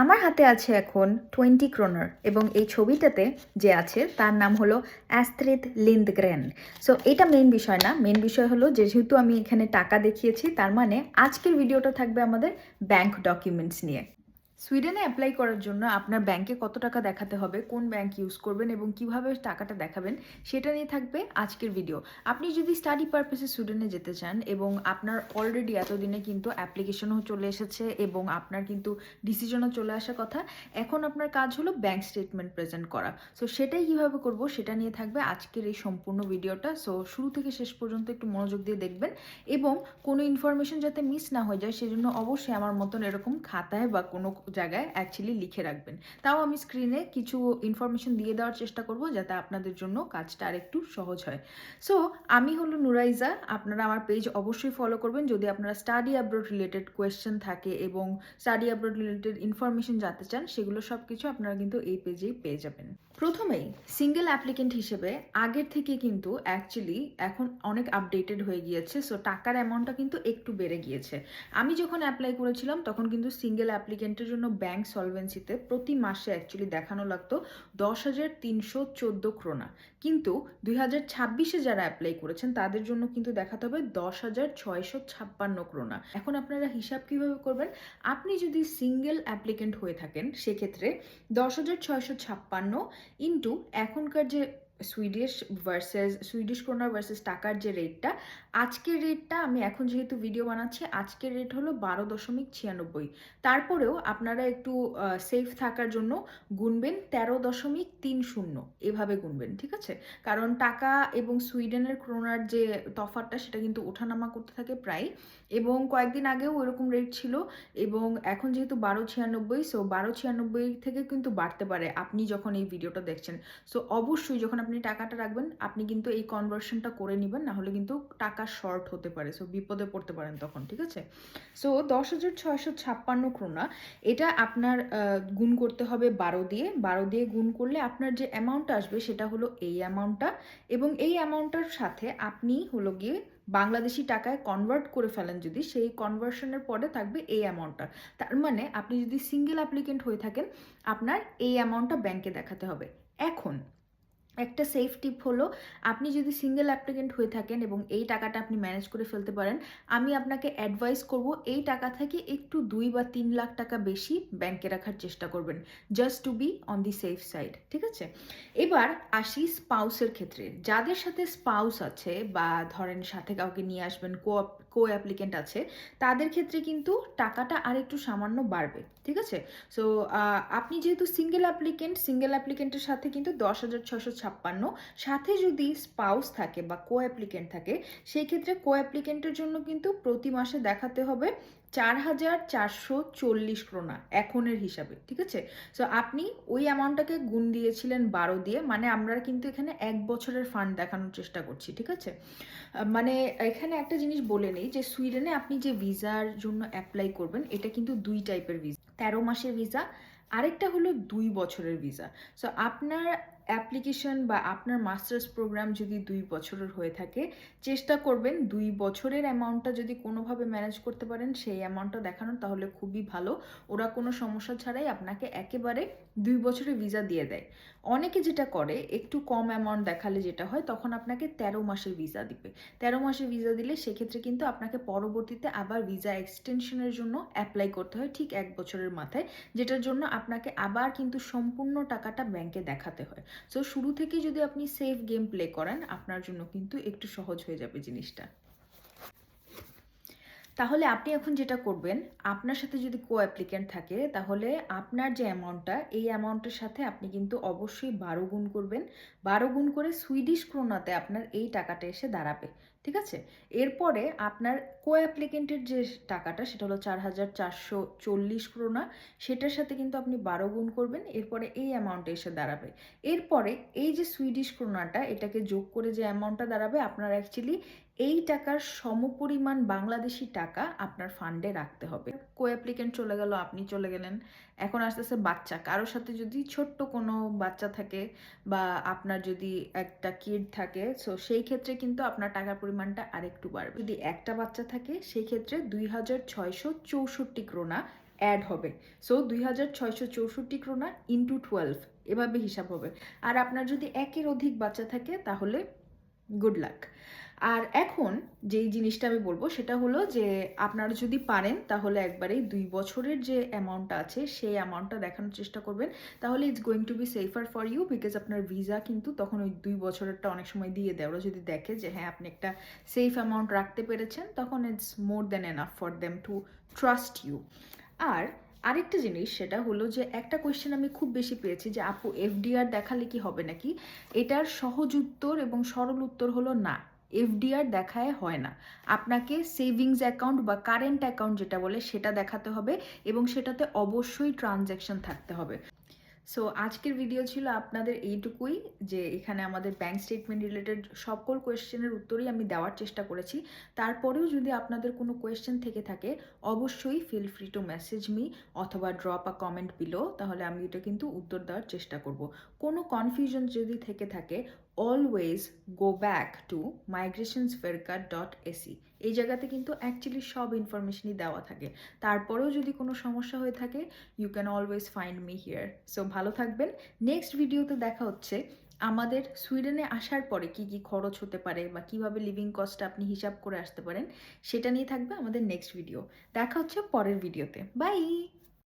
আমার হাতে আছে এখন 20 ক্রোনার এবং এই ছবিটাতে যে আছে তার নাম হলো অ্যাস্ট্রিদ লিন্ডগ্রেন। সো এটা মেন বিষয় না, মেন বিষয় হলো যেহেতু আমি এখানে টাকা দেখিয়েছি তার মানে আজকের ভিডিওটা থাকবে আমাদের ব্যাংক ডকুমেন্টস নিয়ে। সুইডেনে অ্যাপ্লাই করার জন্য আপনার ব্যাংকে কত টাকা দেখাতে হবে, কোন ব্যাংক ইউজ করবেন এবং কিভাবে টাকাটা দেখাবেন সেটা নিয়ে থাকবে আজকের ভিডিও। আপনি যদি স্টাডি পারপাসে সুইডেনে যেতে চান এবং আপনার অলরেডি এতদিনে কিন্তু অ্যাপ্লিকেশনও চলে এসেছে এবং আপনার কিন্তু ডিসিশনও চলে আসার কথা, এখন আপনার কাজ হলো ব্যাংক স্টেটমেন্ট প্রেজেন্ট করা। সো সেটাই কিভাবে করব সেটা নিয়ে থাকবে আজকের এই সম্পূর্ণ ভিডিওটা। সো শুরু থেকে শেষ পর্যন্ত একটু মনোযোগ দিয়ে দেখবেন এবং কোনো ইনফরমেশন যাতে মিস না হয়ে যায় সেজন্য অবশ্যই আমার মতন এরকম খাতায় বা কোনো জায়গায় অ্যাকচুয়ালি লিখে রাখবেন। তাও আমি স্ক্রিনে কিছু ইনফরমেশন দিয়ে দেওয়ার চেষ্টা করব যাতে আপনাদের জন্য কাজটা আর একটু সহজ হয়। সো আমি হলো নুরাইজা, আপনারা আমার পেজ অবশ্যই ফলো করবেন যদি আপনারা স্টাডি অ্যাব্রড রিলেটেড কোয়েশ্চেন থাকে এবং স্টাডি অ্যাব্রড রিলেটেড ইনফরমেশন জানতে চান, সেগুলো সব কিছু আপনারা কিন্তু এই পেজেই পেয়ে যাবেন। প্রথমেই সিঙ্গেল অ্যাপ্লিকেন্ট হিসেবে আগের থেকে কিন্তু অ্যাকচুয়ালি এখন অনেক আপডেটেড হয়ে গিয়েছে। সো টাকার অ্যামাউন্টটা কিন্তু একটু বেড়ে গিয়েছে। আমি যখন অ্যাপ্লাই করেছিলাম তখন কিন্তু সিঙ্গেল অ্যাপ্লিকেন্টের জন্য ব্যাংক সলভেন্সিতে প্রতি মাসে অ্যাকচুয়ালি দেখানো লাগতো 10,314 ক্রোনা, কিন্তু 2026-এ যারা অ্যাপ্লাই করেছেন তাদের জন্য কিন্তু দেখাতে হবে 10,656 ক্রোনা। এখন আপনারা হিসাব কিভাবে করবেন? আপনি যদি সিঙ্গেল অ্যাপ্লিকেন্ট হয়ে থাকেন সেক্ষেত্রে 10,656 ইন্টু এখনকার যে সুইডিশ ক্রোনার ভার্সেস টাকার যে রেটটা, আজকের রেটটা আমি এখন যেহেতু ভিডিও বানাচ্ছি আজকের রেট হলো 12.96। তারপরেও আপনারা একটু সেফ থাকার জন্য গুনবেন 13.30, এভাবে গুনবেন, ঠিক আছে? কারণ টাকা এবং সুইডেনের ক্রোনার যে তফাৎটা সেটা কিন্তু ওঠানামা করতে থাকে প্রায়, এবং কয়েকদিন আগেও ওরকম রেট ছিল এবং এখন যেহেতু 12.96, সো 12.96 থেকে কিন্তু বাড়তে পারে আপনি যখন এই ভিডিওটা দেখছেন। সো অবশ্যই যখন আপনি টাকাটা রাখবেন আপনি কিন্তু এই কনভার্সনটা করে নেবেন, নাহলে কিন্তু টাকা শর্ট হতে পারে, সো বিপদে পড়তে পারেন তখন, ঠিক আছে? সো 10,656 ক্রোনা, এটা আপনার গুণ করতে হবে 12 দিয়ে গুণ করলে আপনার যে অ্যামাউন্টটা আসবে সেটা হলো এই অ্যামাউন্টটা, এবং এই অ্যামাউন্টটার সাথে আপনি হলো গিয়ে বাংলাদেশি টাকায় কনভার্ট করে ফেলেন যদি, সেই কনভার্সনের পরে থাকবে এই অ্যামাউন্টটা। তার মানে আপনি যদি সিঙ্গেল অ্যাপ্লিকেন্ট হয়ে থাকেন আপনার এই অ্যামাউন্টটা ব্যাংকে দেখাতে হবে। এখন একটা সেফ টিপ হলো, আপনি যদি সিঙ্গেল অ্যাপ্লিকেন্ট হয়ে থাকেন এবং এই টাকাটা আপনি ম্যানেজ করে ফেলতে পারেন, আমি আপনাকে অ্যাডভাইস করব এই টাকা থেকে একটু 2 বা 3 লাখ টাকা বেশি ব্যাংকে রাখার চেষ্টা করবেন, just to be on the safe side, ঠিক আছে? এবার আসি স্পাউসের ক্ষেত্রে। যাদের সাথে স্পাউস আছে বা ধরেন সাথে কাউকে নিয়ে আসবেন, কো অ্যাপ্লিকেন্ট আছে, তাদের ক্ষেত্রে কিন্তু টাকাটা আর একটু সামান্য বাড়বে, ঠিক আছে? সো আপনি যেহেতু সিঙ্গেল অ্যাপ্লিকেন্টের সাথে কিন্তু 10,656, সাথে যদি স্পাউস থাকে বা কো অ্যাপ্লিকেন্ট থাকে সেই ক্ষেত্রে কো অ্যাপ্লিকেন্টের জন্য কিন্তু প্রতি মাসে দেখাতে হবে 4,440 ক্রোনা এখনের হিসাবে, ঠিক আছে? সো আপনি ওই অ্যামাউন্টটাকে গুণ দিয়েছিলেন 12 দিয়ে, মানে আমরা কিন্তু এখানে 1 বছরের ফান্ড দেখানোর চেষ্টা করছি, ঠিক আছে? মানে এখানে একটা জিনিস বলে নেই যে সুইডেনে আপনি যে ভিসার জন্য অ্যাপ্লাই করবেন এটা কিন্তু 2 টাইপের ভিসা, 13 মাসের ভিসা, আরেকটা হলো 2 বছরের ভিসা। সো আপনার অ্যাপ্লিকেশন বা আপনার মাস্টার্স প্রোগ্রাম যদি 2 বছরের হয়ে থাকে, চেষ্টা করবেন 2 বছরের অ্যামাউন্টটা যদি কোনোভাবে ম্যানেজ করতে পারেন সেই অ্যামাউন্টটা দেখানোর, তাহলে খুবই ভালো। ওরা কোনো সমস্যা ছাড়াই আপনাকে একেবারে 2 বছরের ভিসা দিয়ে দেয়। অনেকে যেটা করে একটু কম অ্যামাউন্ট দেখালে যেটা হয় তখন আপনাকে 13 মাসের ভিসা দিবে। 13 মাসের ভিসা দিলে সেক্ষেত্রে কিন্তু আপনাকে পরবর্তীতে আবার ভিসা এক্সটেনশনের জন্য অ্যাপ্লাই করতে হয় ঠিক 1 বছরের মাথায়, যেটার জন্য আপনাকে আবার কিন্তু সম্পূর্ণ টাকাটা ব্যাংকে দেখাতে হয়। সো শুরু থেকেই যদি আপনি সেফ গেম প্লে করেন আপনার জন্য কিন্তু একটু সহজ হয়ে যাবে জিনিসটা। তাহলে আপনি এখন যেটা করবেন, আপনার সাথে যদি কো অ্যাপ্লিকেন্ট থাকে তাহলে আপনার যে অ্যামাউন্টটা এই অ্যামাউন্টের সাথে আপনি কিন্তু অবশ্যই 12 গুণ করবেন। 12 গুণ করে সুইডিশ ক্রোনাতে আপনার এই টাকাটা এসে দাঁড়াবে, ঠিক আছে? এরপরে আপনার কো অ্যাপ্লিকেন্টের যে টাকাটা সেটা হলো 4,440 ক্রোনা, সেটার সাথে কিন্তু আপনি 12 গুণ করবেন, এরপরে এই অ্যামাউন্টে এসে দাঁড়াবে। এরপরে এই যে সুইডিশ ক্রোনাটা এটাকে যোগ করে যে অ্যামাউন্টটা দাঁড়াবে, আপনার অ্যাকচুয়ালি এই টাকার সমপরিমাণ বাংলাদেশি টাকা আপনার ফান্ডে রাখতে হবে। কো অ্যাপ্লিকেন্ট চলে গেল, আপনি চলে গেলেন, এখন আসতেছে বাচ্চা, কারোর সাথে যদি ছোট্ট কোনো বাচ্চা থাকে বা আপনার যদি একটা কিড থাকে, সো সেই ক্ষেত্রে কিন্তু আপনার টাকার পরিমাণটা আরেকটু বাড়বে। যদি একটা বাচ্চা থাকে সেই ক্ষেত্রে 2,664 ক্রোনা অ্যাড হবে। সো 2664 ক্রোনা ইন্টু 12 এভাবে হিসাব হবে। আর আপনার যদি একের অধিক বাচ্চা থাকে তাহলে গুড লাক। আর এখন যেই জিনিসটা আমি বলবো সেটা হলো যে আপনারা যদি পারেন তাহলে একবারেই 2 বছরের যে অ্যামাউন্টটা আছে সেই অ্যামাউন্টটা দেখানোর চেষ্টা করবেন, তাহলে it's going to be safer for you, because আপনার ভিসা কিন্তু তখন ওই 2 বছরেরটা অনেক সময় দিয়ে দেয়। ওরা যদি দেখে যে হ্যাঁ আপনি একটা সেফ অ্যামাউন্ট রাখতে পেরেছেন, তখন it's more than enough for them to trust you. আর আরেকটা জিনিস সেটা হলো যে একটা কোয়েশ্চেন আমি খুব বেশি পেয়েছি যে আপু এফডিআর দেখালে কি হবে নাকি। এটার সহজ উত্তর এবং সরল উত্তর হলো না, এফডিআর দেখায় হয় না। আপনাকে সেভিংস অ্যাকাউন্ট বা কারেন্ট অ্যাকাউন্ট যেটা বলে সেটা দেখাতে হবে এবং সেটাতে অবশ্যই ট্রানজ্যাকশন থাকতে হবে। সো আজকের ভিডিও ছিল আপনাদের এইটুকুই, যে এখানে আমাদের ব্যাংক স্টেটমেন্ট রিলেটেড সকল কোয়েশ্চেনের উত্তরই আমি দেওয়ার চেষ্টা করেছি। তারপরেও যদি আপনাদের কোনো কোয়েশ্চেন থেকে থাকে অবশ্যই feel free to message me অথবা ড্রপ আ কমেন্ট বিলো, তাহলে আমি এটা কিন্তু উত্তর দেওয়ার চেষ্টা করব। কোনো কনফিউশন যদি থেকে থাকে always go back to migrationsverka.se। এই জায়গাতে কিন্তু অ্যাকচুয়ালি সব ইনফরমেশনই দেওয়া থাকে। তারপরেও যদি কোনো সমস্যা হয়ে থাকে you can always find me here. So ভালো থাকবেন। নেক্সট ভিডিওতে দেখা হচ্ছে আমাদের সুইডেনে আসার পরে কি কি খরচ হতে পারে বা কিভাবে লিভিং কস্টটা আপনি হিসাব করে আসতে পারেন, সেটা নিয়ে থাকবে আমাদের নেক্সট ভিডিও। দেখা হচ্ছে পরের ভিডিওতে। বাই।